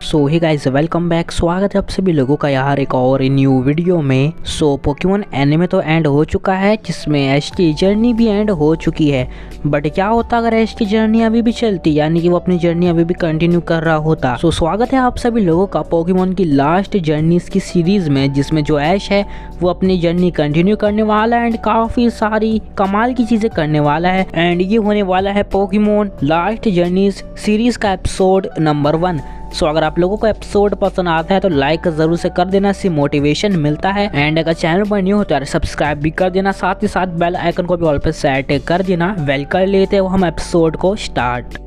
सो hey guys, welcome back. स्वागत है आप सभी लोगों का यार एक और न्यू वीडियो में। सो पोकेमॉन एनिमे तो एंड हो चुका है, जिसमें ऐश की जर्नी भी एंड हो चुकी है। बट क्या होता अगर ऐश की जर्नी अभी भी चलती, यानी कि वो अपनी जर्नी अभी भी कंटिन्यू कर रहा होता। सो स्वागत है आप सभी लोगों का पोकेमॉन की लास्ट जर्नीज की सीरीज में, जिसमें जो ऐश है वो अपनी जर्नी कंटिन्यू करने वाला है एंड काफी सारी कमाल की चीजें करने वाला है। एंड ये होने वाला है पोकेमॉन लास्ट जर्नीज सीरीज का एपिसोड नंबर 1। सो अगर आप लोगों को एपिसोड पसंद आता है तो लाइक जरूर से कर देना, इससे मोटिवेशन मिलता है। एंड अगर चैनल पर न्यू हो तो यार सब्सक्राइब भी कर देना, साथ ही साथ बेल आइकन को भी ऑल पे सेट कर देना। वेल कर लेते हैं हम एपिसोड को स्टार्ट।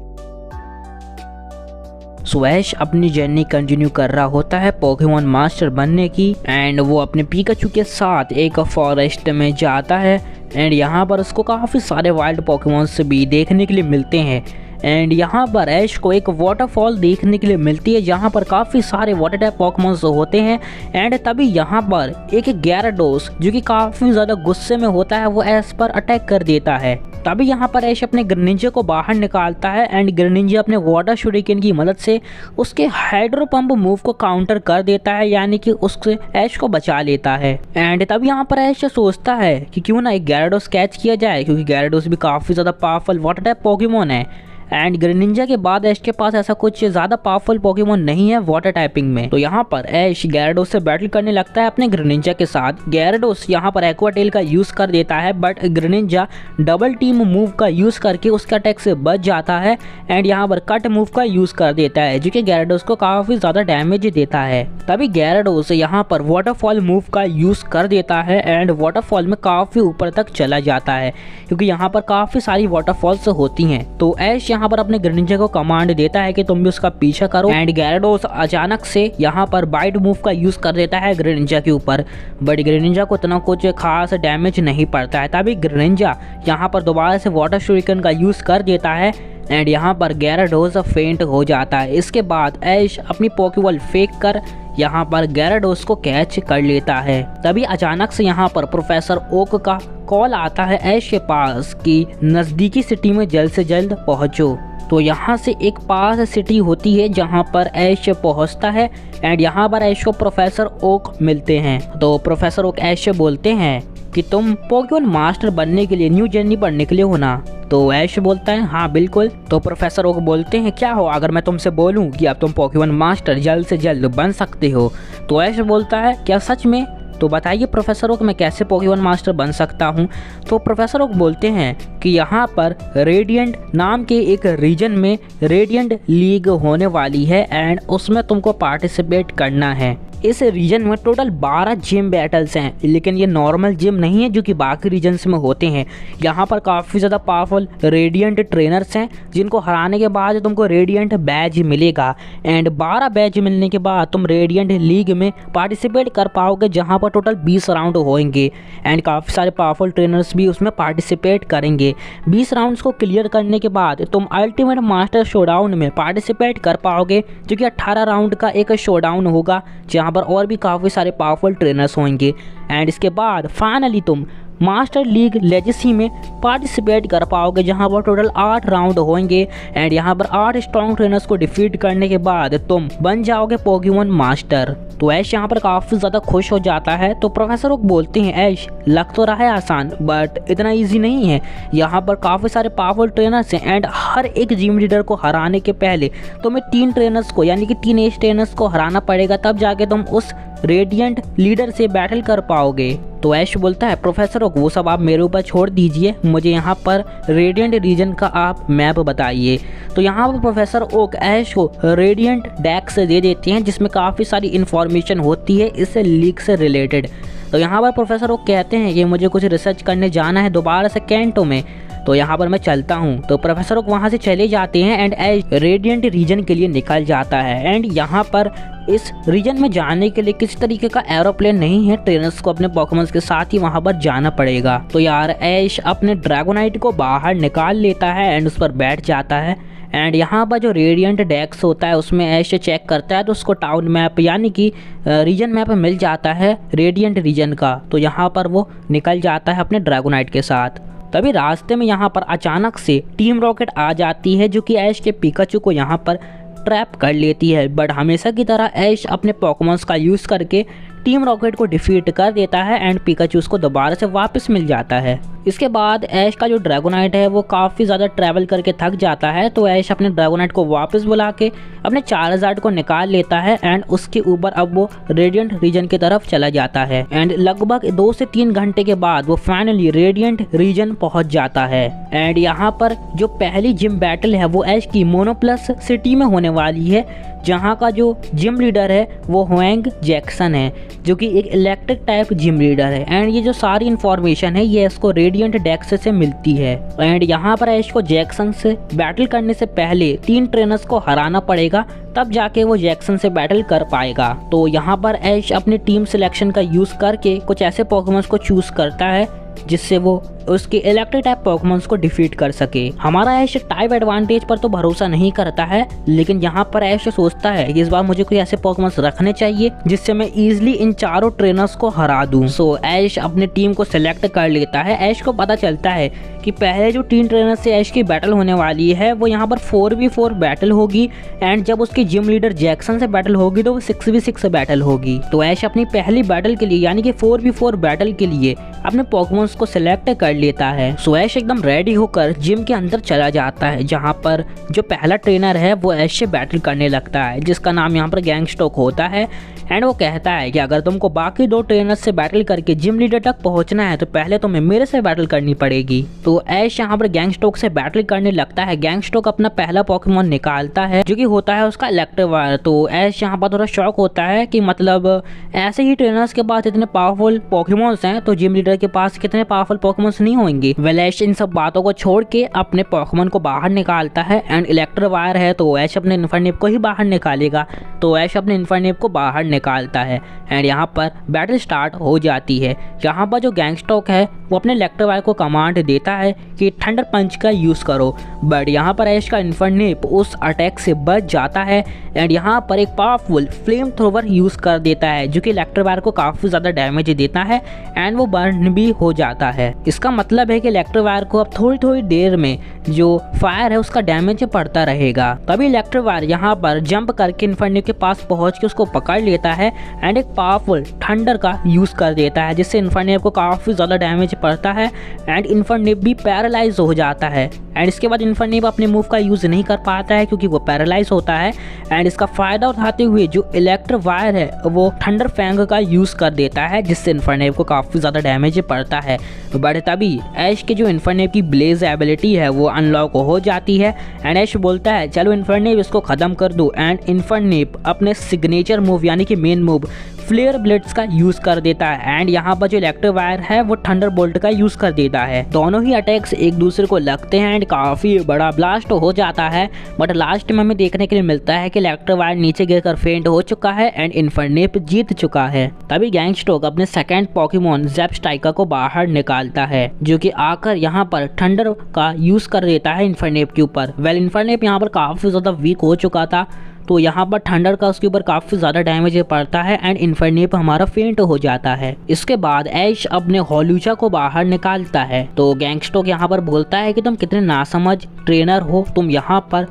सो ऐश अपनी जर्नी कंटिन्यू कर रहा होता है पोकेमॉन मास्टर बनने की, एंड वो अपने पिकाचू के साथ एक फॉरेस्ट में जाता है। एंड यहाँ पर उसको काफ़ी सारे वाइल्ड पोकेमॉन्स भी देखने के लिए मिलते हैं। एंड यहाँ पर ऐश को एक वाटरफॉल देखने के लिए मिलती है, जहाँ पर काफ़ी सारे वाटर टाइप पोकेमॉन्स होते हैं। एंड तभी यहाँ पर एक gyarados जो कि काफ़ी ज़्यादा गुस्से में होता है, वो ऐश पर अटैक कर देता है। तभी यहाँ पर ऐश अपने ग्रेनिंजा को बाहर निकालता है एंड ग्रेनिंजा अपने वाटर शूरिकेन की मदद से उसके हाइड्रो पंप मूव को काउंटर कर देता है, यानी कि उससे ऐश को बचा लेता है। एंड तब यहाँ पर ऐश सोचता है कि क्यों ना एक gyarados कैच किया जाए, क्योंकि gyarados भी काफ़ी ज़्यादा पावरफुल वाटर टाइप पोकेमॉन है। एंड ग्रेनिंजा के बाद ऐश के पास ऐसा कुछ ज़्यादा पावरफुल पोकेमॉन नहीं है वाटर टाइपिंग में। तो यहाँ पर ऐश gyarados से बैटल करने लगता है अपने ग्रेनिंजा के साथ। gyarados यहाँ पर एक्वा टेल का यूज़ कर देता है, but Greninja double team move का यूज़ करके उसके अटैक से बच जाता है। एंड यहाँ पर कट मूव का यूज़ कर देता है, जो कि gyarados को काफ़ी ज़्यादा डैमेज देता है। तभी gyarados यहाँ पर वाटरफॉल मूव का यूज़ कर देता है एंड वाटरफॉल में काफ़ी ऊपर तक चला जाता है, क्योंकि यहाँ पर काफ़ी सारी वाटरफॉल्स होती हैं। तो ऐश यहाँ पर अपने ग्रेनिंजा को कमांड देता है कि तुम भी उसका पीछा करो। एंड gyarados अचानक से यहाँ पर बाइट मूव का यूज कर देता है ग्रेनिंजा के ऊपर, बट ग्रेनिंजा को इतना कुछ खास डैमेज नहीं पड़ता है। तभी ग्रेनिंजा यहाँ पर दोबारा से वाटर शूरिकेन का यूज कर देता है एंड यहाँ पर gyarados फेंट हो जाता है। इसके बाद ऐश अपनी पोकेबॉल फेंक कर यहाँ पर gyarados को कैच कर लेता है। तभी अचानक से यहाँ पर प्रोफेसर ओक का कॉल आता है ऐश के पास कि नज़दीकी सिटी में जल्द से जल्द पहुँचो। तो यहाँ से एक पास सिटी होती है जहाँ पर ऐश पहुँचता है एंड यहाँ पर ऐश को प्रोफेसर ओक मिलते हैं। तो प्रोफेसर ओक ऐश से बोलते हैं कि तुम पोकेमॉन मास्टर बनने के लिए न्यू जर्नी पर निकले हो ना। तो ऐश बोलता है हाँ बिल्कुल। तो प्रोफेसर ओक बोलते हैं क्या हो अगर मैं तुमसे बोलूँ कि अब तुम पोकेमॉन मास्टर जल्द से जल्द बन सकते हो। तो ऐश बोलता है क्या सच में? तो बताइए प्रोफेसर ओक मैं कैसे पोकेमॉन मास्टर बन सकता हूँ। तो प्रोफेसर ओक बोलते हैं कि यहाँ पर रेडिएंट नाम के एक रीजन में रेडिएंट लीग होने वाली है एंड उसमें तुमको पार्टिसिपेट करना है। इस रीजन में टोटल 12 जिम बैटल्स हैं, लेकिन ये नॉर्मल जिम नहीं है जो कि बाकी रीजन्स में होते हैं। यहाँ पर काफ़ी ज़्यादा पावरफुल रेडिएंट ट्रेनर्स हैं, जिनको हराने के बाद तुमको रेडिएंट बैज मिलेगा। एंड 12 बैज मिलने के बाद तुम रेडिएंट लीग में पार्टिसिपेट कर पाओगे, जहाँ पर टोटल 20 राउंड होंगे एंड काफ़ी सारे पावरफुल ट्रेनर्स भी उसमें पार्टिसिपेट करेंगे। 20 राउंड्स को क्लियर करने के बाद तुम अल्टीमेट मास्टर शोडाउन में पार्टिसिपेट कर पाओगे, जो कि 18 राउंड का एक शोडाउन होगा, जहाँ पर और भी काफ़ी सारे पावरफुल ट्रेनर्स होंगे। एंड इसके बाद फाइनली तुम मास्टर लीग लेजेसी में पार्टिसिपेट कर पाओगे, जहां पर टोटल 8 राउंड होंगे। एंड यहां पर 8 स्ट्रॉन्ग ट्रेनर्स को डिफीट करने के बाद तुम बन जाओगे पोकेमॉन मास्टर। तो ऐश यहाँ पर काफ़ी ज़्यादा खुश हो जाता है। तो प्रोफेसर ओक बोलते हैं ऐश लग तो रहा है आसान, बट इतना ईजी नहीं है। यहाँ पर काफ़ी सारे पावरफुल ट्रेनर्स हैं एंड हर एक जिम लीडर को हराने के पहले तुम्हें 3 ट्रेनर्स को, यानी कि 3 एज ट्रेनर्स को हराना पड़ेगा, तब जाके तुम उस रेडिएंट लीडर से बैटल कर पाओगे। तो ऐश बोलता है प्रोफेसर ओक वो सब आप मेरे ऊपर छोड़ दीजिए, मुझे यहाँ पर रेडिएंट रीजन का आप मैप बताइए। तो यहाँ पर प्रोफेसर ओक ऐश को रेडिएंट डेक्स दे देते हैं, जिसमें काफ़ी सारी इन्फॉर्मेशन होती है इस लीग से रिलेटेड। तो यहाँ पर प्रोफेसर ओक कहते हैं कि मुझे कुछ रिसर्च करने जाना है दोबारा से कैंटो में, तो यहाँ पर मैं चलता हूँ। तो प्रोफेसर ओक वहाँ से चले जाते हैं एंड ऐश रेडिएंट रीजन के लिए निकल जाता है। एंड यहाँ पर इस रीजन में जाने के लिए किसी तरीके का एरोप्लेन नहीं है, ट्रेनर्स को अपने पोकेमॉन्स के साथ ही वहाँ पर जाना पड़ेगा। तो यार ऐश अपने ड्रैगोनाइट को बाहर निकाल लेता है एंड उस पर बैठ जाता है। एंड यहाँ पर जो रेडिएंट डेक्स होता है उसमें ऐश चेक करता है, तो उसको टाउन मैप यानी कि रीजन मैप मिल जाता है रेडिएंट रीजन का। तो यहाँ पर वो निकल जाता है अपने ड्रैगोनाइट के साथ। तभी रास्ते में यहाँ पर अचानक से टीम रॉकेट आ जाती है, जो कि ऐश के पिकाचू को यहाँ पर ट्रैप कर लेती है। बट हमेशा की तरह ऐश अपने पोकेमॉन्स का यूज़ करके टीम रॉकेट को डिफीट कर देता है एंड पिकाचू उसको दोबारा से वापस मिल जाता है। इसके बाद ऐश का जो ड्रैगोनाइट है वो काफ़ी ज़्यादा ट्रैवल करके थक जाता है, तो ऐश अपने ड्रैगोनाइट को वापस बुला के अपने चार्जार्ड को निकाल लेता है एंड उसके ऊपर अब वो रेडिएंट रीजन की तरफ चला जाता है। एंड लगभग 2 से 3 घंटे के बाद वो फाइनली रेडिएंट रीजन पहुंच जाता है। एंड यहाँ पर जो पहली जिम बैटल है वो ऐश की मोनोप्लस सिटी में होने वाली है, जहाँ का जो जिम लीडर है वो हुएंग जैक्सन है, जो कि एक इलेक्ट्रिक टाइप जिम लीडर है। एंड ये जो सारी इन्फॉर्मेशन है ये इसको रेडिएंट डेक्स से मिलती है। एंड यहाँ पर ऐश को जैक्सन से बैटल करने से पहले 3 ट्रेनर्स को हराना पड़ेगा, तब जाके वो जैक्सन से बैटल कर पाएगा। तो यहाँ पर ऐश अपनी टीम सिलेक्शन का यूज़ करके कुछ ऐसे पोकेमॉन्स को चूज करता है जिससे वो उसके इलेक्ट्रिक टाइप पोकेमॉन्स को डिफीट कर सके। हमारा ऐश टाइप एडवांटेज पर तो भरोसा नहीं करता है, लेकिन यहाँ पर ऐश सोचता है कि इस बार मुझे कोई ऐसे पोकेमॉन्स रखने चाहिए जिससे मैं इजीली इन चारों ट्रेनर्स को हरा दूं। सो ऐश अपनी टीम को सिलेक्ट कर लेता है। ऐश को पता चलता है कि पहले जो 3 ट्रेनर से ऐश की बैटल होने वाली है वो यहाँ पर 4v4 बैटल होगी, एंड जब उसकी जिम लीडर जैक्सन से बैटल होगी तो वो 6v6 बैटल होगी। तो ऐश अपनी पहली बैटल के लिए यानी कि 4v4 बैटल के लिए अपने पोकेमॉन्स को सिलेक्ट कर लेता है। सो ऐश एकदम रेडी होकर जिम के अंदर चला जाता है, जहाँ पर जो पहला ट्रेनर है वो ऐश से बैटल करने लगता है, जिसका नाम यहाँ पर गैंगस्टॉक होता है। एंड वो कहता है कि अगर तुमको बाकी 2 ट्रेनर्स से बैटल करके जिम लीडर तक पहुंचना है तो पहले तुम्हें मेरे से बैटल करनी पड़ेगी। तो ऐश यहाँ पर गैंगस्टॉक से बैटल करने लगता है। गैंगस्टॉक अपना पहला पोकेमॉन निकालता है जो कि होता है उसका इलेक्ट्रोवायर। तो ऐश यहाँ पर थोड़ा शॉक होता है कि मतलब ऐसे ही ट्रेनर्स के पास इतने पावरफुल पोकेमॉन्स हैं तो जिम लीडर के पास कितने पावरफुल पोकेमॉन्स नहीं होंगे। वेल ऐश इन सब बातों को छोड़ के अपने पोकेमॉन को बाहर निकालता है। एंड इलेक्ट्रोवायर है तो ऐश अपने इन्फर्नेप को ही बाहर निकालेगा, तो ऐश अपने इन्फर्नेप को बाहर निकालता है। एंड यहाँ पर बैटल स्टार्ट हो जाती है। यहाँ पर जो गैंगस्टॉक है वो अपने इलेक्ट्रोवायर को कमांड देता है कि थंडर पंच का यूज़ करो, बट यहाँ पर ऐश का इन्फर्नेप उस अटैक से बच जाता है। एंड यहाँ पर एक पावरफुल फ्लेम थ्रोवर यूज़ कर देता है जो कि इलेक्ट्रोवायर को काफ़ी ज़्यादा डैमेज देता है एंड वो बर्न भी हो जाता है। इसका मतलब है कि इलेक्ट्रोवायर को अब थोड़ी थोड़ी देर में जो फायर है उसका डैमेज पड़ता रहेगा। तभी इलेक्ट्रोवायर यहाँ पर जंप करके इन्फर्नेप के पास पहुँच के उसको पकड़ लेता है एंड एक पावरफुल थंडर का यूज़ कर देता है, जिससे इन्फर्नेप को काफ़ी ज़्यादा डैमेज पड़ता है एंड इन्फर्नेप भी पैरालाइज हो जाता है। एंड इसके बाद इन्फर्नेप अपने मूव का यूज़ नहीं कर पाता है क्योंकि वो पैरालाइज होता है। एंड इसका फ़ायदा उठाते हुए जो इलेक्ट्रोवायर है वो थंडर फैंग का यूज़ कर देता है, जिससे इन्फर्नेप को काफ़ी ज़्यादा डैमेज पड़ता है। बट तभी ऐश के जो इन्फर्नेप की ब्लेज एबिलिटी है वो अनलॉक हो जाती है। एंड ऐश बोलता है चलो इन्फर्नेप इसको ख़त्म कर दो। एंड इन्फर्नेप अपने सिग्नेचर मूव यानी कि मेन मूव फ्लेयर ब्लेड्स का यूज़ कर देता है। एंड यहाँ पर जो इलेक्ट्रोवायर है वो थंडर बोल्ट का यूज़ कर देता है। दोनों ही अटैक्स एक दूसरे को लगते हैं एंड काफ़ी बड़ा ब्लास्ट हो जाता है। बट लास्ट में हमें देखने के लिए मिलता है कि इलेक्ट्रोवायर नीचे गिरकर फेंट हो चुका है एंड इन्फर्नेप जीत चुका है। तभी गैंगस्टॉक अपने सेकंड पोकेमॉन ज़ेप्स्टाइका को बाहर निकालता है, जो कि आकर यहाँ पर थंडर का यूज़ कर देता है इन्फर्नेप के ऊपर। वेल इन्फर्नेप यहाँ पर काफ़ी ज़्यादा वीक हो चुका था, तो यहाँ पर थंडर का उसके ऊपर काफ़ी ज़्यादा डैमेज पड़ता है एंड इन्फर्नेप हमारा फेंट हो जाता है। इसके बाद ऐश अपने होलूचा को बाहर निकालता है। तो गैंगस्टॉक यहाँ पर बोलता है कि तुम कितने नासमझ ट्रेनर हो, तुम यहाँ पर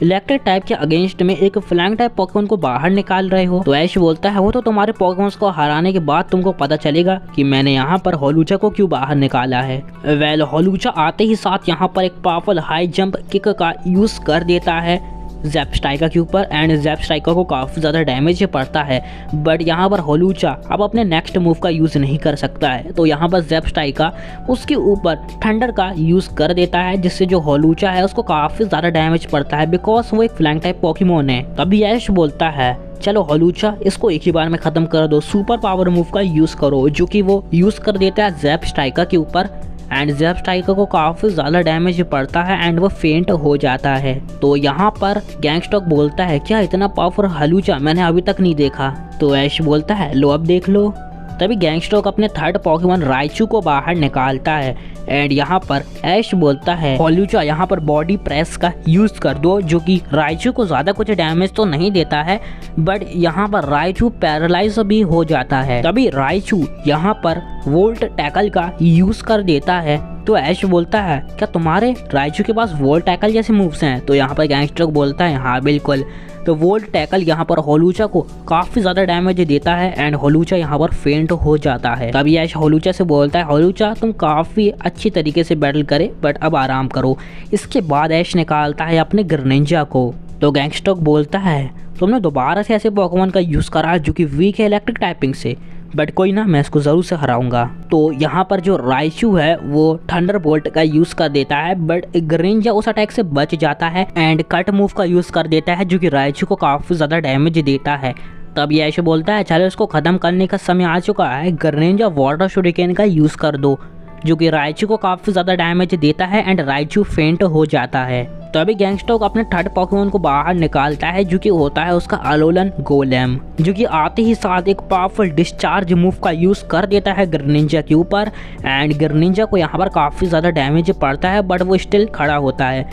इलेक्ट्रिक टाइप के अगेंस्ट में एक फ्लैंग टाइप पोकेमॉन को बाहर निकाल रहे हो। तो ऐश बोलता है वो तो तुम्हारे पोकेमॉन्स को हराने के बाद तुमको पता चलेगा कि मैंने यहाँ पर होलूचा को क्यों बाहर निकाला है। वेल होलूचा आते ही साथ यहाँ पर एक पावरफुल हाई जंप किक का यूज़ कर देता है ज़ेप्स्टाइका के ऊपर एंड ज़ेप्स्टाइका को काफ़ी ज़्यादा डैमेज पड़ता है। बट यहाँ पर होलूचा अब अपने नेक्स्ट मूव का यूज़ नहीं कर सकता है, तो यहाँ पर ज़ेप्स्टाइका उसके ऊपर थंडर का यूज़ कर देता है, जिससे जो होलूचा है उसको काफ़ी ज़्यादा डैमेज पड़ता है बिकॉज वो एक फ्लैंग टाइप पोकेमॉन है। तभी ऐश बोलता है चलो होलूचा इसको एक ही बार में ख़त्म कर दो, सुपर पावर मूव का यूज़ करो, जो कि वो यूज़ कर देता है ज़ेप्स्टाइका के ऊपर। एंड ज़ेप्स्टाइका को काफ़ी ज़्यादा डैमेज पड़ता है एंड वो फेंट हो जाता है। तो यहाँ पर गैंगस्टॉक बोलता है क्या इतना पावरफुल होलूचा मैंने अभी तक नहीं देखा। तो ऐश बोलता है लो अब देख लो। तभी गैंगस्टॉक अपने थर्ड पोकेमॉन राइचू को बाहर निकालता है एंड यहाँ पर ऐश बोलता है होलूचा यहाँ पर बॉडी प्रेस का यूज कर दो, जो कि राइचू को ज्यादा कुछ डैमेज तो नहीं देता है बट यहाँ पर राइचू पैरालाइज भी हो जाता है। तभी राइचू यहाँ पर वोल्ट टैकल का यूज कर देता है। तो ऐश बोलता है क्या तुम्हारे राइचू के पास वोल्ट टैकल जैसे मूव्स हैं? तो यहाँ पर गैंगस्टॉक बोलता है हाँ बिल्कुल। तो वोल्ट टैकल यहाँ पर होलूचा को काफी ज्यादा डैमेज देता है एंड होलूचा यहाँ पर फेंट हो जाता है। तभी ऐश होलूचा से बोलता है होलूचा तुम काफी अच्छी तरीके से बैटल करे बट अब आराम करो। इसके बाद ऐश निकालता है अपने ग्रेनिंजा को। तो गैंगस्टॉक बोलता है तुमने दोबारा से ऐसे पोकेमॉन का यूज करा जो कि वीक है इलेक्ट्रिक टाइपिंग से, बट कोई ना मैं इसको ज़रूर से हराऊंगा। तो यहाँ पर जो राइचू है वो थंडरबोल्ट का यूज़ कर देता है बट ग्रेनिंजा उस अटैक से बच जाता है एंड कट मूव का यूज़ कर देता है जो कि राइचू को काफ़ी ज़्यादा डैमेज देता है। तब ये ऐसे बोलता है चलो इसको ख़त्म करने का समय आ चुका है, ग्रेनिंजा वाटर शूरिकेन का यूज़ कर दो, जो कि राइचू को काफ़ी ज़्यादा डैमेज देता है एंड राइचू फेंट हो जाता है। तो अभी गैंगस्टॉक अपने थर्ड पोकेमॉन को बाहर निकालता है जो कि होता है उसका अलोलन गोलेम, जो कि आते ही साथ एक पावरफुल डिस्चार्ज मूव का यूज़ कर देता है ग्रेनिंजा के ऊपर एंड ग्रेनिंजा को यहाँ पर काफ़ी ज़्यादा डैमेज पड़ता है बट वो स्टिल खड़ा होता है।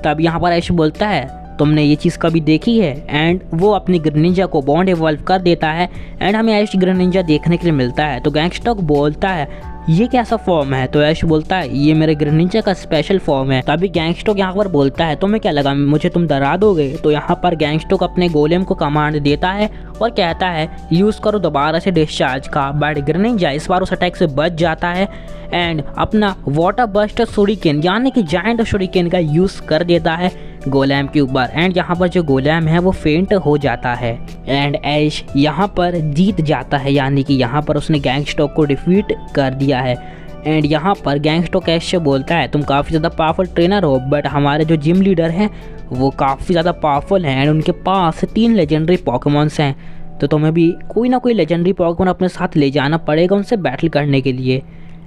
तब यहाँ पर ऐश बोलता है तुमने ये चीज़ कभी देखी है एंड वो अपनी ग्रेनिंजा को बॉन्ड इवॉल्व कर देता है एंड हमें ऐश ग्रेनिंजा देखने के लिए मिलता है। तो गैंगस्टॉक बोलता है ये कैसा फॉर्म है? तो ऐश बोलता है ये मेरे ग्रेनिंजा का स्पेशल फॉर्म है। तभी गैंगस्टॉक यहाँ पर बोलता है तुम्हें क्या लगा मुझे तुम डरा दोगे? तो यहाँ पर गैंगस्टॉक अपने गोलेम को कमांड देता है और कहता है यूज़ करो दोबारा से डिस्चार्ज का, बट ग्रेनिंजा इस बार उस अटैक से बच जाता है एंड अपना वाटर बस्ट शूरिकेन यानी कि जायंट शूरिकेन का यूज़ कर देता है गोलेम के ऊपर एंड यहाँ पर जो गोलेम है वो फेंट हो जाता है एंड ऐश यहाँ पर जीत जाता है, यानी कि यहाँ पर उसने गैंगस्टॉक को डिफीट कर दिया है। एंड यहाँ पर गैंगस्टॉक ऐश से बोलता है तुम काफ़ी ज़्यादा पावरफुल ट्रेनर हो बट हमारे जो जिम लीडर हैं वो काफ़ी ज़्यादा पावरफुल हैं एंड उनके पास 3 लेजेंडरी पोकेमॉन्स हैं, तो तुम्हें भी कोई ना कोई लेजेंडरी पोकेमॉन अपने साथ ले जाना पड़ेगा उनसे बैटल करने के लिए।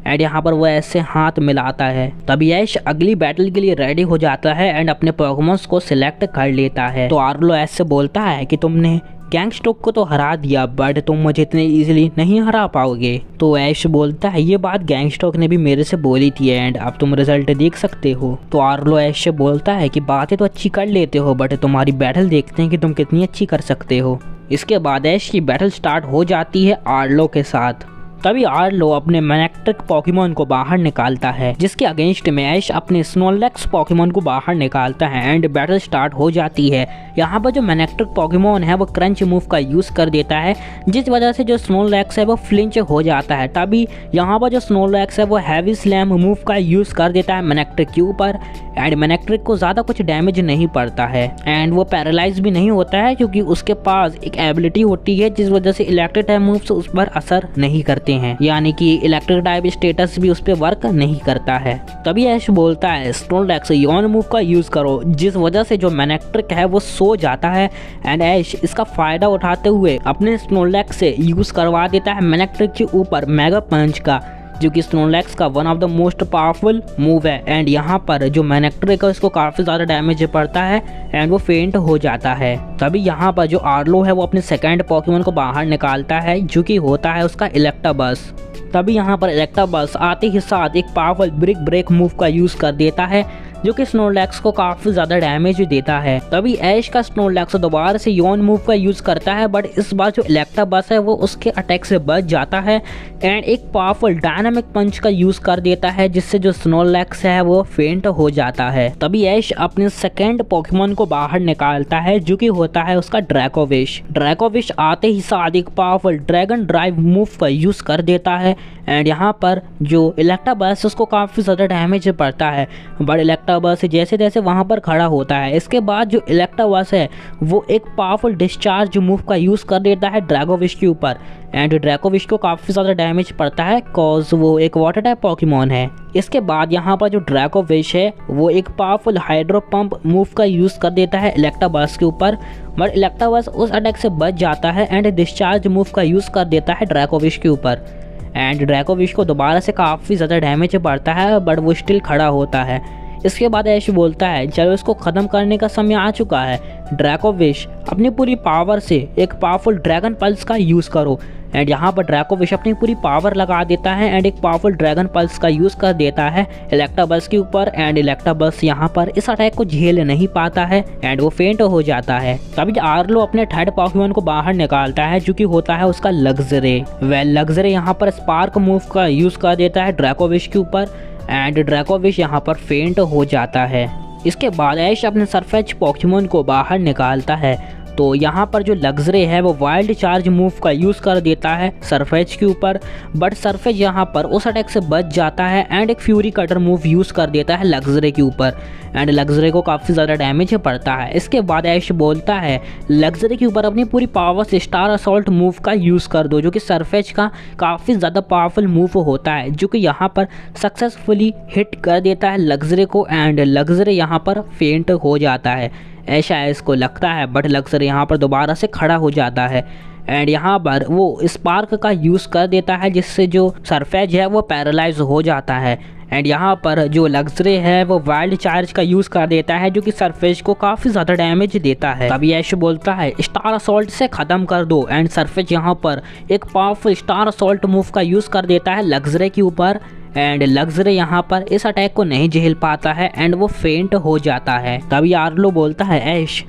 एंड यहाँ पर वो ऐसे हाथ मिलाता है। तभी ऐश अगली बैटल के लिए रेडी हो जाता है एंड अपने पोकेमॉन्स को सिलेक्ट कर लेता है। तो आर्लो ऐश से बोलता है कि तुमने गैंगस्टॉक को तो हरा दिया बट तुम मुझे इतने इजीली नहीं हरा पाओगे। तो ऐश बोलता है ये बात गैंगस्टॉक ने भी मेरे से बोली थी एंड अब तुम रिजल्ट देख सकते हो। तो आर्लो ऐश से बोलता है कि बातें तो अच्छी कर लेते हो बट तुम्हारी बैटल देखते हैं कि तुम कितनी अच्छी कर सकते हो। इसके बाद ऐश की बैटल स्टार्ट हो जाती है आर्लो के साथ। तभी आर्लो अपने मैनेक्ट्रिक पोकेमॉन को बाहर निकालता है जिसके अगेंस्ट में ऐश अपने स्नोलैक्स पोकेमॉन को बाहर निकालता है एंड बैटल स्टार्ट हो जाती है। यहाँ पर जो मैनेक्ट्रिक पोकेमॉन है वो क्रंच मूव का यूज कर देता है जिस वजह से जो स्नोलैक्स है वो फ्लिंच हो जाता है। तभी यहाँ पर जो स्नोलैक्स है वो हैवी स्लैम मूव का यूज कर देता है मैनेक्ट्रिक के ऊपर एंड मैनेक्ट्रिक को ज़्यादा कुछ डैमेज नहीं पड़ता है एंड वो पैरालाइज भी नहीं होता है क्योंकि उसके पास एक एबिलिटी होती है जिस वजह से इलेक्ट्रिक टाइप मूव्स उस पर असर नहीं करते हैं, यानी कि इलेक्ट्रिक टाइप स्टेटस भी उस पर वर्क नहीं करता है। तभी ऐश बोलता है स्नोलैक्स यॉन मूव का यूज करो जिस वजह से जो मैनेक्ट्रिक है वो सो जाता है एंड ऐश इसका फायदा उठाते हुए अपने स्नोलैक्स से यूज करवा देता है मैनेक्ट्रिक के ऊपर मेगा पंच का, जो कि स्नोलैक्स का one of the most powerful move है एंड यहाँ पर जो मैनेक्ट्रिक है उसको काफ़ी ज़्यादा डैमेज पड़ता है एंड वो फेंट हो जाता है। तभी यहाँ पर जो आर्लो है वो अपने सेकंड पोकेमॉन को बाहर निकालता है जो कि होता है उसका इलेक्टाबस। तभी यहाँ पर इलेक्टाबस आते ही साथ एक पावरफुल ब्रिक ब्रेक मूव का यूज़ कर देता है जो कि स्नोलैक्स को काफ़ी ज़्यादा डैमेज देता है। तभी ऐश का स्नोलैक्स दोबारा से यॉन मूव का यूज़ करता है बट इस बार जो इलेक्टाबस है वो उसके अटैक से बच जाता है एंड एक पावरफुल डायनामिक पंच का यूज़ कर देता है जिससे जो स्नोलैक्स है वो फेंट हो जाता है। तभी ऐश अपने सेकेंड पोकेमॉन को बाहर निकालता है जो कि होता है उसका ड्रैकोविश। ड्रैकोविश आते ही साथ एक पावरफुल ड्रैगन ड्राइव मूव का यूज़ कर देता है एंड यहाँ पर जो इलेक्टाबस उसको काफ़ी ज़्यादा डैमेज पड़ता है बट इलेक्टाबस जैसे जैसे वहाँ पर खड़ा होता है। इसके बाद जो इलेक्टाबस है वो एक पावरफुल डिस्चार्ज मूव का यूज़ कर देता है ड्रैकोविश के ऊपर एंड ड्रैकोविश को काफ़ी ज़्यादा डैमेज पड़ता है कॉज वो एक वाटर टाइप पोकेमॉन है। इसके बाद यहाँ पर जो ड्रैकोविश है वो एक पावरफुल हाइड्रो पंप मूव का यूज़ कर देता है इलेक्टाबस के ऊपर बट इलेक्टाबस उस अटैक से बच जाता है एंड डिस्चार्ज मूव का यूज़ कर देता है ड्रैकोविश के ऊपर एंड ड्रैकोविश को दोबारा से काफ़ी ज़्यादा डैमेज पड़ता है बट वो स्टिल खड़ा होता है। इसके बाद ऐश बोलता है चलो इसको ख़त्म करने का समय आ चुका है। ड्रैको विश अपनी पूरी पावर से एक पावरफुल ड्रैगन पल्स का यूज़ करो। एंड यहाँ पर ड्रैको विश अपनी पूरी पावर लगा देता है एंड एक पावरफुल ड्रैगन पल्स का यूज़ कर देता है इलेक्ट्राबस के ऊपर। एंड इलेक्ट्राबस यहाँ पर इस अटैक को झेल नहीं पाता है एंड वो फेंट हो जाता है। तभी आर्लो अपने थर्ड पॉकीमॉन को बाहर निकालता है जो कि होता है उसका लग्जरे। वह लग्जरे यहाँ पर स्पार्क मूव का यूज़ कर देता है ड्रैको विश के ऊपर एंड ड्रैको विश यहाँ पर फेंट हो जाता है। इसके बाद ऐश अपने सरफेज पॉकीमॉन को बाहर निकालता है तो यहाँ पर जो लग्जरे है वो वाइल्ड चार्ज मूव का यूज़ कर देता है सरफेज के ऊपर, बट सरफेज यहाँ पर उस अटैक से बच जाता है एंड एक फ्यूरी कटर मूव यूज़ कर देता है लग्जरे के ऊपर एंड लग्जरे को काफ़ी ज़्यादा डैमेज पड़ता है। इसके बाद ऐश बोलता है लग्जरे के ऊपर अपनी पूरी पावर से स्टार असॉल्ट मूव का यूज़ कर दो, जो कि सरफेज का काफ़ी ज़्यादा पावरफुल मूव होता है, जो कि यहाँ पर सक्सेसफुली हिट कर देता है लग्जरे को एंड लग्जरे यहाँ पर फेंट हो जाता है। ऐसा इसको लगता है, बट लग्जरे यहाँ पर दोबारा से खड़ा हो जाता है एंड यहाँ पर वो स्पार्क का यूज़ कर देता है जिससे जो सरफेज है वो पैरालाइज हो जाता है एंड यहाँ पर जो लग्जरे है वो वाइल्ड चार्ज का यूज़ कर देता है जो कि सरफेज को काफ़ी ज़्यादा डैमेज देता है। तभी ऐश बोलता है स्टार असॉल्ट से ख़त्म कर दो एंड सरफेज यहाँ पर एक पावरफुल स्टार असॉल्ट मूव का यूज़ कर देता है लग्जरे के ऊपर एंड लग्जरे यहाँ पर इस अटैक को नहीं झेल पाता है एंड वो फेंट हो जाता है। तभी आर्लो बोलता है ऐश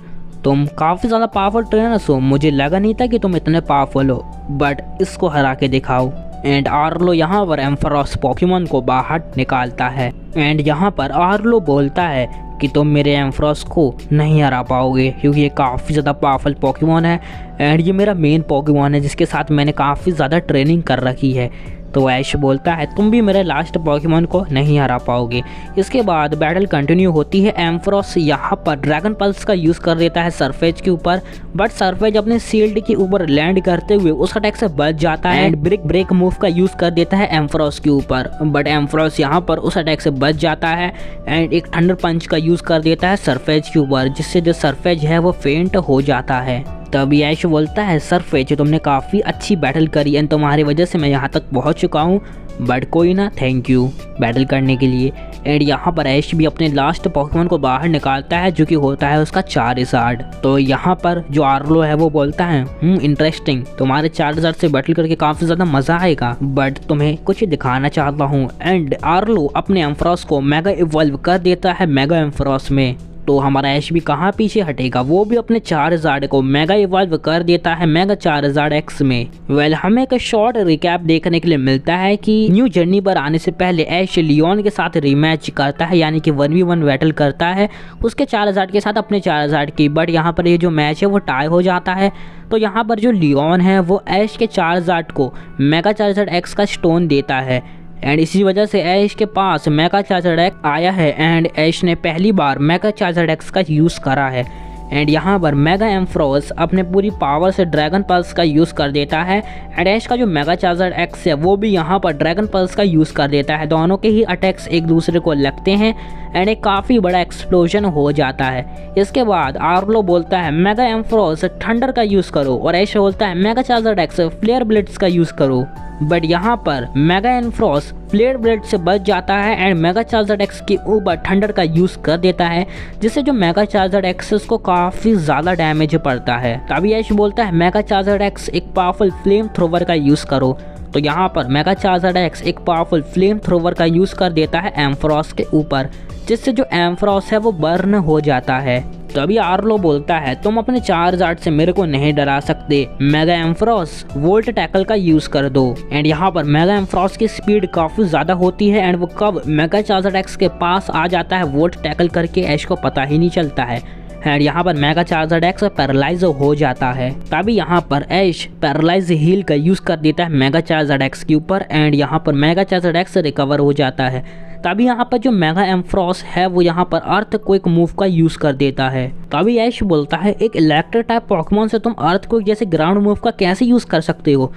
तुम काफ़ी ज़्यादा पावरफुल ट्रेनर्स हो, मुझे लगा नहीं था कि तुम इतने पावरफुल हो, बट इसको हरा के दिखाओ। एंड आर्लो यहाँ पर एम्फरोस पॉकीमॉन को बाहर निकालता है एंड यहाँ पर आर्लो बोलता है कि तुम मेरे एम्फरोस को नहीं हरा पाओगे क्योंकि ये काफ़ी ज़्यादा पावरफुल पॉकीमॉन है एंड ये मेरा मेन पॉकीमॉन है जिसके साथ मैंने काफ़ी ज़्यादा ट्रेनिंग कर रखी है। तो ऐश बोलता है तुम भी मेरे लास्ट पॉकीमॉन को नहीं हरा पाओगे। इसके बाद बैटल कंटिन्यू होती है। एम्फरोस यहाँ पर ड्रैगन पल्स का यूज़ कर देता है सरफेज के ऊपर, बट सरफेज अपने शील्ड के ऊपर लैंड करते हुए उस अटैक से बच जाता है एंड ब्रेक मूव का यूज़ कर देता है एम्फरोस के ऊपर, बट एम्फरोस यहाँ पर उस अटैक से बच जाता है एंड एक थंडर पंच का यूज़ कर देता है सरफेज के ऊपर जिससे जो सरफेज है वो फेंट हो जाता है। तभी ऐश बोलता है सरफेज तुमने काफ़ी अच्छी बैटल करी एंड तुम्हारी वजह से मैं यहाँ तक पहुँच चुका हूँ, बट कोई ना, थैंक यू बैटल करने के लिए। एंड यहाँ पर ऐश भी अपने लास्ट पॉकीमॉन को बाहर निकालता है जो कि होता है उसका चार्जार्ड। तो यहाँ पर जो आर्लो है वो बोलता है इंटरेस्टिंग, तुम्हारे चार्जार्ड से बैटल करके काफ़ी ज़्यादा मज़ा आएगा, बट तुम्हें कुछ दिखाना चाहता हूँ। एंड आर्लो अपने एम्फरोस को मेगा इवॉल्व कर देता है मेगा एम्फरोस में। तो हमारा ऐश भी कहाँ पीछे हटेगा, वो भी अपने चार्जार्ड को मेगा इवॉल्व कर देता है मेगा चार्जार्ड एक्स में। वेल हमें एक शॉर्ट रिकैप देखने के लिए मिलता है कि न्यू जर्नी पर आने से पहले ऐश लियोन के साथ रीमैच करता है, यानी कि 1v1 बैटल करता है उसके चार्जार्ड के साथ अपने चार्जार्ड की, बट यहाँ पर ये जो मैच है वो टाई हो जाता है। तो यहाँ पर जो लियोन है वो ऐश के चार्जार्ड को मेगा चार्जार्ड एक्स का स्टोन देता है एंड इसी वजह से ऐश के पास मेगा चार्जार्ड एक्स आया है एंड ऐश ने पहली बार मेगा चार्जार्ड एक्स का यूज़ करा है। एंड यहाँ पर मेगा एम्फरोस अपने पूरी पावर से ड्रैगन पल्स का यूज़ कर देता है एंड ऐश का जो मेगा चार्जार्ड एक्स है वो भी यहाँ पर ड्रैगन पल्स का यूज़ कर देता है। दोनों के ही अटैक्स एक दूसरे को लगते हैं एंड एक काफ़ी बड़ा एक्सप्लोजन हो जाता है। इसके बाद आर्लो बोलता है मेगा एम्फरोस थंडर का यूज़ करो और ऐश बोलता है mega Charizard X flare blades का यूज़ करो, बट यहाँ पर मेगा एम्फरोस फ्लेयर ब्लेड से बच जाता है एंड मेगा चार्जार्ड एक्स के ऊपर थंडर का यूज़ कर देता है जिससे जो मेगा चार्जार्ड एक्स को काफ़ी ज़्यादा डैमेज पड़ता है। तभी ऐश बोलता है मेगा चार्जार्ड एक्स एक पावरफुल फ्लेम थ्रोवर का यूज़ करो। तो यहाँ पर मेगा चार्जार्ड एक्स एक पावरफुल फ्लेम थ्रोवर का यूज़ कर देता है एम्फरोस के ऊपर जिससे जो एम्फरोस है वो बर्न हो जाता है। तभी आर्लो बोलता है तुम अपने चार्जार्ड से मेरे को नहीं डरा सकते, मेगा एम्फरोस वोल्ट टैकल का यूज़ कर दो। एंड यहाँ पर मेगा एम्फरोस की स्पीड काफ़ी ज़्यादा होती है एंड वो कब मेगा चार्जार्ड एक्स के पास आ जाता है वोल्ट टैकल करके ऐश को पता ही नहीं चलता है एंड यहाँ पर मेगा चार्जार्ड एक्स पैरालाइज हो जाता है। तभी यहाँ पर ऐश पैरालाइज हील का यूज़ कर देता है मेगा चार्जार्ड एक्स के ऊपर एंड यहाँ पर मेगा चार्जार्ड एक्स रिकवर हो जाता है। तभी यहाँ पर जो मेगा एम्फरोस है वो यहाँ पर अर्थ क्विक मूव का यूज़ कर देता है। तभी ऐश बोलता है एक इलेक्ट्रिक टाइप पॉकीमॉन से तुम अर्थ क्विक जैसे ग्राउंड मूव का कैसे यूज़ कर सकते हो।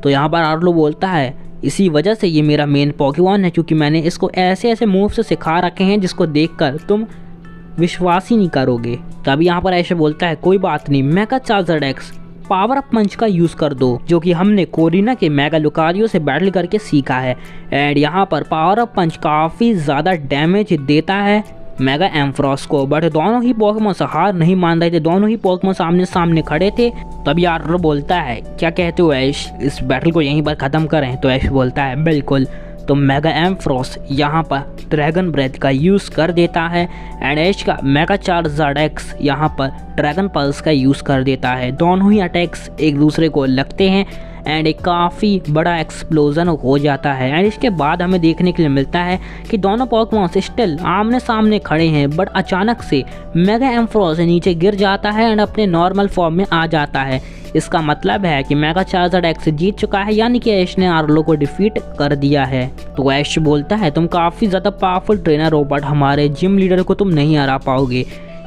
तो यहाँ पर आर्लो बोलता है इसी वजह से ये मेरा मेन पॉकीमॉन है क्योंकि मैंने इसको ऐसे ऐसे मूव से सिखा रखे हैं जिसको देखकर तुम विश्वास ही नहीं करोगे। तभी यहाँ पर ऐश बोलता है कोई बात नहीं, mega Charizard X power up punch का यूज़ कर दो जो कि हमने कोरिना के मेगा लुकारियो से बैटल करके सीखा है। एंड यहाँ पर पावर अप पंच काफ़ी ज़्यादा डैमेज देता है मेगा एम्फ्रॉस को। बट दोनों ही पोकेमॉन हार नहीं मान रहे थे, दोनों ही पोकेमॉन सामने सामने खड़े थे। तब आर्डर बोलता है क्या कहते हो ऐश, इस बैटल को यहीं पर ख़त्म करें। तो ऐश बोलता है बिल्कुल। तो मेगा एम्फ्रॉस यहाँ पर ड्रैगन ब्रेथ का यूज़ कर देता है एंड ऐश का मेगा चार्जर्ड एक्स यहाँ पर ड्रैगन पल्स का यूज़ कर देता है। दोनों ही अटैक्स एक दूसरे को लगते हैं एंड एक काफ़ी बड़ा एक्सप्लोजन हो जाता है। एंड इसके बाद हमें देखने के लिए मिलता है कि दोनों पोकेमॉन स्टिल आमने सामने खड़े हैं, बट अचानक से मेगा एम्फ्रॉस नीचे गिर जाता है एंड अपने नॉर्मल फॉर्म में आ जाता है। इसका मतलब है कि मेगा चार्जर्ड एक्स जीत चुका है, यानी कि ऐश ने आर्लो को डिफीट कर दिया है। तो ऐश बोलता है तुम काफ़ी ज़्यादा पावरफुल ट्रेनर हो, बट हमारे जिम लीडर को तुम नहीं हरा पाओगे,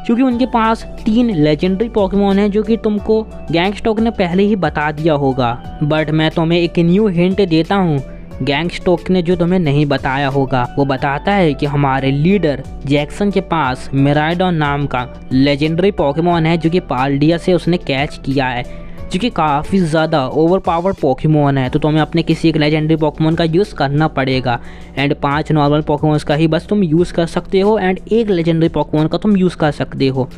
क्योंकि उनके पास 3 लेजेंडरी पोकेमॉन हैं जो कि तुमको गैंगस्टॉक ने पहले ही बता दिया होगा। बट मैं तुम्हें एक न्यू हिंट देता हूँ, गैंगस्टॉक ने जो तुम्हें नहीं बताया होगा। वो बताता है कि हमारे लीडर जैक्सन के पास मिराइडॉन नाम का लेजेंडरी पोकेमॉन है जो कि पाल्डिया से उसने कैच किया है, जो कि काफ़ी ज़्यादा ओवर पावर्ड पोकेमॉन है। तो तुम्हें अपने किसी एक लेजेंडरी पोकेमॉन का यूज़ करना पड़ेगा एंड 5 नॉर्मल पोकेमॉन्स का ही बस तुम यूज़ कर सकते हो एंड एक लेजेंडरी पोकेमॉन का तुम यूज़ कर सकते हो।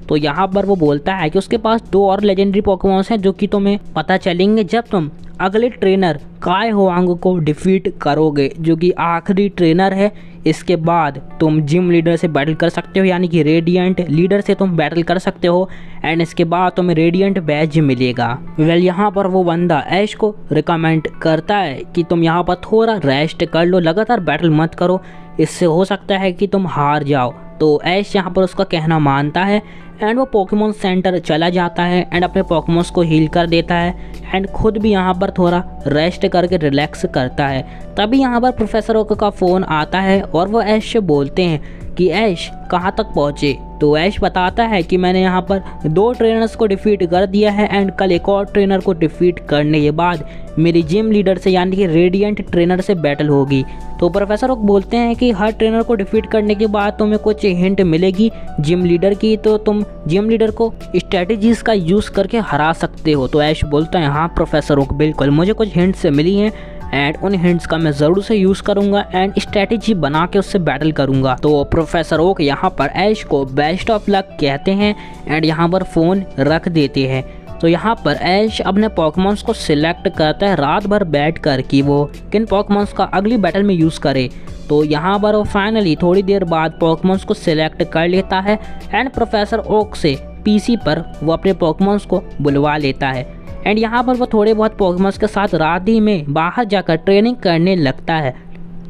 तो यहाँ पर वो बोलता है कि उसके पास 2 और लेजेंडरी पोकेमॉन्स हैं जो कि तुम्हें पता चलेंगे जब तुम अगले ट्रेनर काय हुआंग को डिफीट करोगे, जो कि आखिरी ट्रेनर है। इसके बाद तुम जिम लीडर से बैटल कर सकते हो, यानी कि रेडिएंट लीडर से तुम बैटल कर सकते हो एंड इसके बाद तुम्हें रेडिएंट बैज मिलेगा। वेल यहाँ पर वो बंदा ऐश को रिकमेंड करता है कि तुम यहाँ पर थोड़ा रेस्ट कर लो, लगातार बैटल मत करो, इससे हो सकता है कि तुम हार जाओ। तो ऐश यहाँ पर उसका कहना मानता है एंड वो पोकेमॉन सेंटर चला जाता है एंड अपने पोकेमॉन्स को हील कर देता है एंड खुद भी यहाँ पर थोड़ा रेस्ट करके रिलैक्स करता है। तभी यहाँ पर प्रोफेसर ओक का फ़ोन आता है और वो ऐश से बोलते हैं कि ऐश कहाँ तक पहुँचे। तो ऐश बताता है कि मैंने यहाँ पर 2 ट्रेनर्स को डिफीट कर दिया है एंड कल एक और ट्रेनर को डिफीट करने के बाद मेरी जिम लीडर से यानी कि रेडिएंट ट्रेनर से बैटल होगी। तो प्रोफेसर ओक बोलते हैं कि हर ट्रेनर को डिफीट करने के बाद तुम्हें कुछ हिंट मिलेगी जिम लीडर की, तो तुम जिम लीडर को स्ट्रेटजीज का यूज़ करके हरा सकते हो। तो ऐश बोलता है हाँ प्रोफेसर ओक बिल्कुल, मुझे कुछ हिंट्स मिली हैं एंड उन हिंट्स का मैं ज़रूर से यूज़ करूँगा एंड स्ट्रेटेजी बना के उससे बैटल करूँगा। तो प्रोफेसर ओक यहाँ पर ऐश को बेस्ट ऑफ लक कहते हैं एंड यहाँ पर फ़ोन रख देते हैं। तो यहाँ पर ऐश अपने पोकेमॉन्स को सिलेक्ट करता है रात भर बैठ कर कि वो किन पोकेमॉन्स का अगली बैटल में यूज़ करे। तो यहाँ पर वो फाइनली थोड़ी देर बाद पोकेमॉन्स को सिलेक्ट कर लेता है एंड प्रोफेसर ओक से पीसी पर वो अपने पोकेमॉन्स को बुलवा लेता है एंड यहाँ पर वो थोड़े बहुत पोकेमॉन्स के साथ रात ही में बाहर जाकर ट्रेनिंग करने लगता है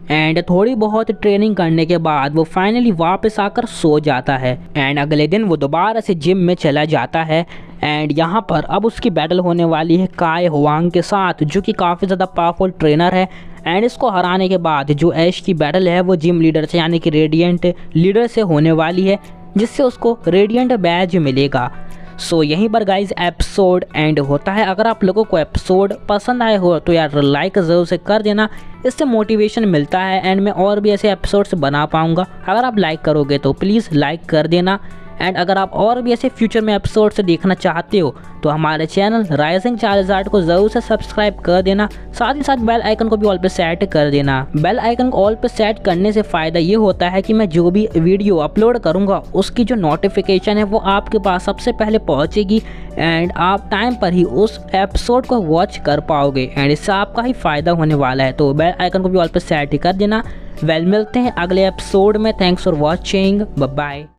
एंड थोड़ी बहुत ट्रेनिंग करने के बाद वो फाइनली वापस आकर सो जाता है एंड अगले दिन वो दोबारा से जिम में चला जाता है एंड यहाँ पर अब उसकी बैटल होने वाली है काय हुआंग के साथ, जो कि काफ़ी ज़्यादा पावरफुल ट्रेनर है एंड इसको हराने के बाद जो ऐश की बैटल है वो जिम लीडर से यानी कि रेडिएंट लीडर से होने वाली है, जिससे उसको रेडिएंट बैज मिलेगा। सो यहीं पर गाइज एपिसोड एंड होता है। अगर आप लोगों को एपिसोड पसंद आए हो तो यार लाइक ज़रूर से कर देना, इससे मोटिवेशन मिलता है एंड मैं और भी ऐसे एपिसोड्स बना पाऊँगा। अगर आप लाइक करोगे तो प्लीज़ लाइक कर देना एंड अगर आप और भी ऐसे फ्यूचर में एपिसोड्स देखना चाहते हो तो हमारे चैनल राइजिंग चार्जर्ड को ज़रूर से सब्सक्राइब कर देना, साथ ही साथ बेल आइकन को भी ऑल पे सेट कर देना। बेल आइकन को ऑल पे सेट करने से फ़ायदा ये होता है कि मैं जो भी वीडियो अपलोड करूँगा उसकी जो नोटिफिकेशन है वो आपके पास सबसे पहले पहुँचेगी एंड आप टाइम पर ही उस एपिसोड को वॉच कर पाओगे एंड इससे आपका ही फ़ायदा होने वाला है। तो बेल आइकन को भी ऑल पे सेट कर देना। वेल मिलते हैं अगले एपिसोड में। Thanks for watching, bye bye.